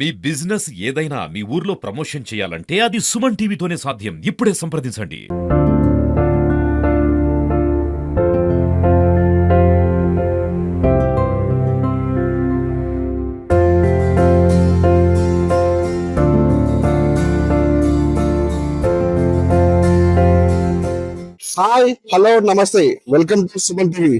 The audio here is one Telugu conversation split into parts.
మీ బిజినెస్ ఏదైనా మీ ఊర్లో ప్రమోషన్ చేయాలంటే అది సుమన్ టీవీతోనే సాధ్యం. ఇప్పుడే సంప్రదించండి. హాయ్, హలో, నమస్తే, వెల్కమ్ టు సుమన్ టీవీ.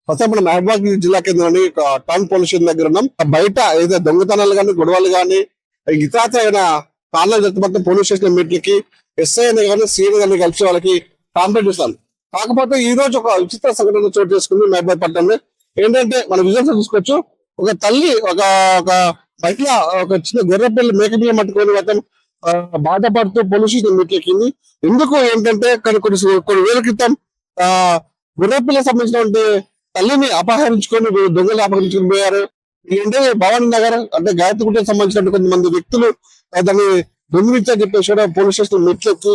ప్రస్తుతం మనం మహబూబాబాద్ జిల్లా కేంద్రంలోని టౌన్ పోలీస్ స్టేషన్ దగ్గర ఉన్నాం. బయట ఏదైతే దొంగతనాలు కానీ, గొడవలు కానీ, ఇతరమైన కారణాలు జరుగుతున్న పోలీస్ స్టేషన్ మీట్లకి ఎస్ఐ కానీ, సీఎం కానీ కలిసి వాళ్ళకి కాంప్లైంట్ ఇస్తాం. కాకపోతే ఈ రోజు ఒక విచిత్ర సంఘటన చోటు చేసుకుంది మహబూబాబాద్ పట్టణంలో. ఏంటంటే మన విజువల్స్ చూసుకోవచ్చు. ఒక తల్లి ఒక బయట ఒక చిన్న గొర్రె పిల్ల మేకపిల్ల పట్టుకొని అతను బాధపడుతూ పోలీస్ స్టేషన్ మీట్లెక్కింది. ఎందుకు ఏంటంటే కొన్ని వేల క్రితం గొర్రెపిల్ల సంబంధించినటువంటి తల్లిని అపహరించుకొని దొంగలు అపహరించుకొని పోయారు. ఏంటంటే భవానీ నగర్ అంటే గాయత్రిగుట్టకు సంబంధించిన కొంతమంది వ్యక్తులు దాన్ని దొంగిలించని చెప్పేసి కూడా పోలీస్ స్టేషన్ మెట్లెక్కి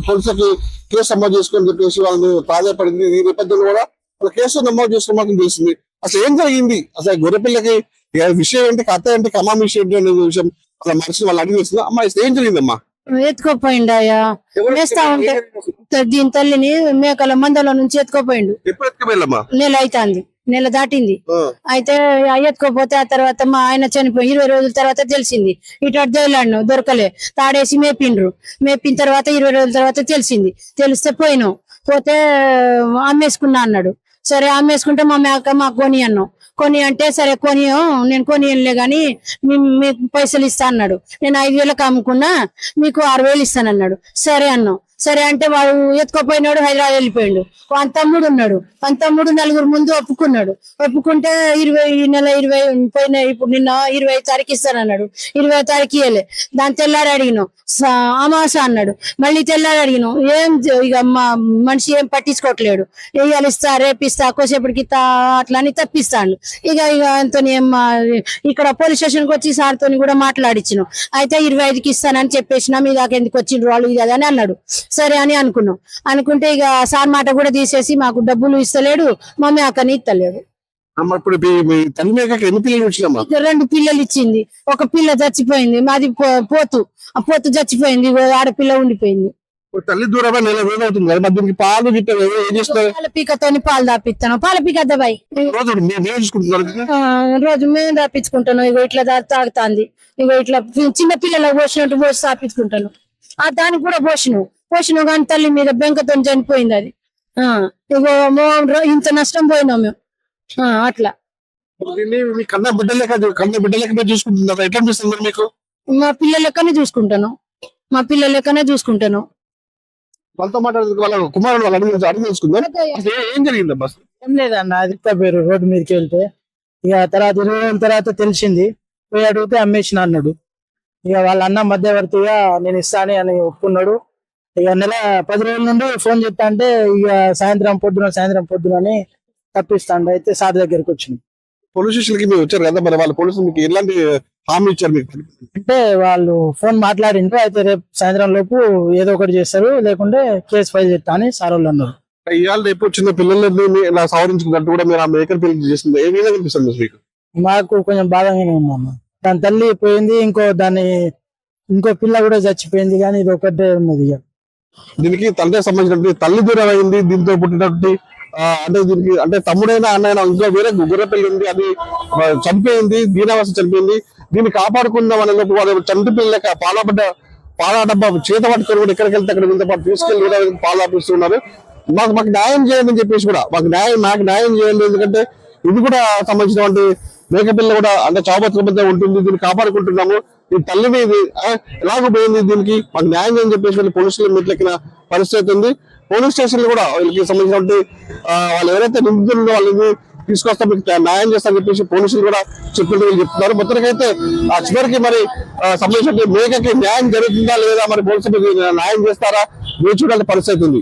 పోలీసులకి కేసు నమోదు చేసుకొని చెప్పేసి వాళ్ళని ప్రాధాయపడింది. ఈ నేపథ్యంలో కూడా వాళ్ళ కేసు నమోదు చేసుకోవడం తెలిసింది. అసలు ఏం జరిగింది, అసలు గొర్రెపిల్లకి విషయం ఏంటి, కథ ఏంటి, కమా విషయం ఏంటి అనే విషయం అలా మనిషిని వాళ్ళు అడిగి వస్తుంది. అమ్మా ఏం జరిగిందమ్మా? ఎత్తుకోపోయిండాయా వేస్తా ఉంటే దీని తల్లిని మేకల మందలో నుంచి ఎత్తుకోపోయిండు. ఎప్పుడు ఎత్తుకుపోయిందమ్మా? నెల అవుతుంది, నెల దాటింది. అయితే ఎత్తుకోపోతే ఆ తర్వాత మా ఆయన చనిపోయి 20 రోజుల తర్వాత తెలిసింది. ఇటు జైలాడిను దొరకలే, తాడేసి మేపిన తర్వాత 20 రోజుల తర్వాత తెలిసింది. తెలిస్తే పోయినాం. పోతే అమ్మేసుకున్నా అన్నాడు. సరే అమ్మేసుకుంటే మా మేక మాకు కొని అన్నాం. కొని అంటే సరే నేను కొనియనులే గాని మీకు పైసలు ఇస్తా అన్నాడు. నేను 5,000కి అమ్ముకున్నా, మీకు 6,000 ఇస్తానన్నాడు. సరే అన్నాం. సరే అంటే వాడు ఎత్తుకోపోయినాడు, హైదరాబాద్ వెళ్ళిపోయాడు. వాళ్ళ తమ్ముడు ఉన్నాడు. వాళ్ళ తమ్ముడు 4 ముందు ఒప్పుకున్నాడు. ఒప్పుకుంటే 20 పోయిన ఇప్పుడు నిన్న 20 తారీఖు ఇస్తానన్నాడు. 20 తారీఖు ఇవ్వలే. దాని తెల్లారి అడిగినాం, అమాస అన్నాడు. మళ్ళీ తెల్లారి అడిగినాం. ఏం ఇక మా మనిషి ఏం పట్టించుకోవట్లేడు. ఇవాళ ఇస్తా, రేపిస్తా, కోసేపటికి అట్లా అని తప్పిస్తాడు. ఇక అంతో ఇక్కడ పోలీస్ స్టేషన్కి వచ్చి సార్తో కూడా మాట్లాడిచ్చినాం. అయితే 25కి ఇస్తానని చెప్పేసిన, మీ దాకా ఎందుకు వచ్చిండ్రు వాళ్ళు ఇది అని అన్నాడు. సరే అని అనుకుంటే ఇక సార్ మాట కూడా తీసేసి మాకు డబ్బులు ఇస్తలేడు, మా మేకని ఇస్తలేడు. ఇప్పుడు తల్లి మేకకి ఎన్ని పిల్లలు వచ్చినామా? 2 పిల్లలు ఇచ్చింది. ఒక పిల్ల చచ్చిపోయింది, మాది పోతు. ఆ పోతు చచ్చిపోయింది, ఆడపిల్ల ఉండిపోయింది. తల్లి దూరమే నెల రోజులు అవుతుంది కదా, మరి దీనికి పాలు గిట్ట ఏం చేస్తారు? పాల పీకతోని పాలు దాపిస్తాను. పాల పీక అద్దబాయి రోజు మేము దాపించుకుంటాను. ఇగో ఇట్లా తాగుతాంది. ఇగో ఇట్లా చిన్న పిల్లలకు పోసినట్టు పోసి తాపించుకుంటాను. ఆ దానికి కూడా పోసినాం కానీ తల్లి మీద బెంకతో చనిపోయింది అది. ఇగో ఇంత నష్టం పోయినాం మేము. అట్లా కన్న బిడ్డలెక్క చూసుకుంటున్నారు. ఎట్లా అనిపిస్తుంది మీకు? మా పిల్లల లెక్కనే చూసుకుంటాను. వాళ్ళతో మాట్లాడుతూ వాళ్ళ కుమారుడు వాళ్ళు అడిగి తెలుసుకుందాం. ఏం జరిగింది బస్? ఏం లేదన్న, అది పేరు రోడ్డు మీదకి వెళ్తే ఇక తర్వాత 20 రోజుల తర్వాత తెలిసింది. పోయి అడిగితే అమ్మేసిన అన్నాడు. ఇక వాళ్ళ అన్న మధ్యవర్తిగా నేను ఇస్తాను అని ఒప్పుకున్నాడు. ఇక నెల 10 రోజుల నుండి ఫోన్ చెప్తా అంటే ఇక సాయంత్రం పొద్దున అని తప్పిస్తాండు. అయితే సార్ దగ్గరికి వచ్చింది. పోలీస్ స్టేషన్ కి మీరు వచ్చారు కదా, మరి వాళ్ళ పోలీసులు మీకు ఎలాంటి హామీ ఇచ్చారు మీకు? అంటే వాళ్ళు ఫోన్ మాట్లాడిండ్రు. అయితే రేపు సాయంత్రం లోపు ఏదో ఒకటి చేస్తారు, లేకుంటే కేసు ఫైల్ చేస్తా అని సార్ వాళ్ళు అన్నారు. ఇవాళ రేపు చిన్న పిల్లలని ఇలా సవరించుకున్నట్టు కూడా మీరు ఆ మేకర్ పిల్లలు చేస్తుంది. ఏ విధంగా అనిపిస్తుంది మీకు? మాకు కొంచెం బాధగానే ఉందన్న. దాని తల్లి పోయింది, ఇంకో పిల్ల కూడా చచ్చిపోయింది, కానీ ఇది ఒకటే ఉన్నది. ఇక దీనికి తండ్రికి సంబంధించిన తల్లి దూరం అయింది. దీంతో పుట్టినటువంటి అంటే దీనికి అంటే తమ్ముడైనా అన్నైనా ఇంకా వేరే గొర్రెపిల్లి ఉంది, అది చనిపోయింది, దీనావస్థ చనిపోయింది. దీన్ని కాపాడుకుందాం అనే లోపు వాళ్ళు చంటి పిల్లక పాల డబ్బా చేత పట్టుకొని కూడా ఎక్కడికి వెళ్తే అక్కడ పాటు తీసుకెళ్లి పాలు ఆపిస్తున్నారు. మాకు న్యాయం చేయాలని చెప్పేసి కూడా నాకు న్యాయం చేయాలి. ఎందుకంటే ఇది కూడా సంబంధించినటువంటి మేకపిల్ల కూడా అంటే చావుబతుల మధ్య ఉంటుంది. దీన్ని కాపాడుకుంటున్నాము. ఈ తల్లిని ఇది ఎలాగో పోయింది, దీనికి మాకు న్యాయం చేయని చెప్పేసి పోలీసులు మెట్లెక్కిన పరిస్థితి ఉంది. పోలీస్ స్టేషన్ కూడా వీళ్ళకి సంబంధించినటువంటి వాళ్ళు ఎవరైతే నిందితులు వాళ్ళని తీసుకొస్తా మీకు న్యాయం చేస్తారని చెప్పేసి పోలీసులు కూడా చెప్పినట్టు చెప్తున్నారు. మొత్తానికైతే ఆ చివరికి మరి సంబంధించిన మేకకి న్యాయం జరుగుతుందా లేదా, మరి పోలీసులు న్యాయం చేస్తారా వేచి చూడాల్సిన పరిస్థితి ఉంది.